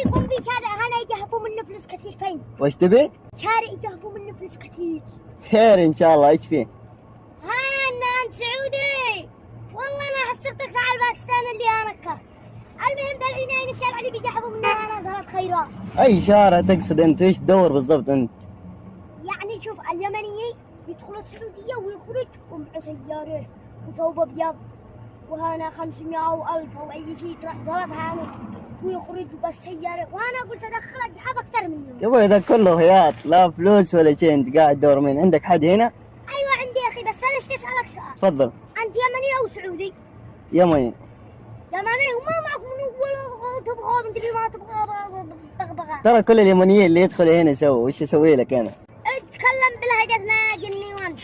يكون في شارع هنا يجهفوا منه فلوس كثير. فين؟ وش تبي؟ شارع يجهفوا منه فلوس كثير. خير ان شاء الله. ايش فيه؟ انت سعودي؟ والله انا حسبتك ساعة الباكستان اللي انك. المهم ده الحين الشارع اللي بيجهفوا منه انا زهرة خيرات. اي شارع تقصد انت؟ ايش تدور بالضبط انت؟ يعني شوف اليمني يدخل السعودية ويخرج ومعه سيارة وثوب ابيض وهنا 500 أو 1000 أو أي شيء تروح زلط هانه ويخرج بس سيارة، وأنا قلت أدخل أجحف أكثر منه. يا ابوي ذا كله هياط، لا فلوس ولا شيء. انت قاعد تدور مين؟ عندك حد هنا؟ أيوة عندي يا أخي، بس أنا إيش أسألك سؤال. تفضل. أنت يمني أو سعودي؟ يمني. يمني وما معك ولا تبغى مدري ما تبغى بغبغة. ترى كل اليمنيين اللي يدخلوا هنا سووا. وش اسوي لك انا؟ اتكلم بالهجس ناجني وانت.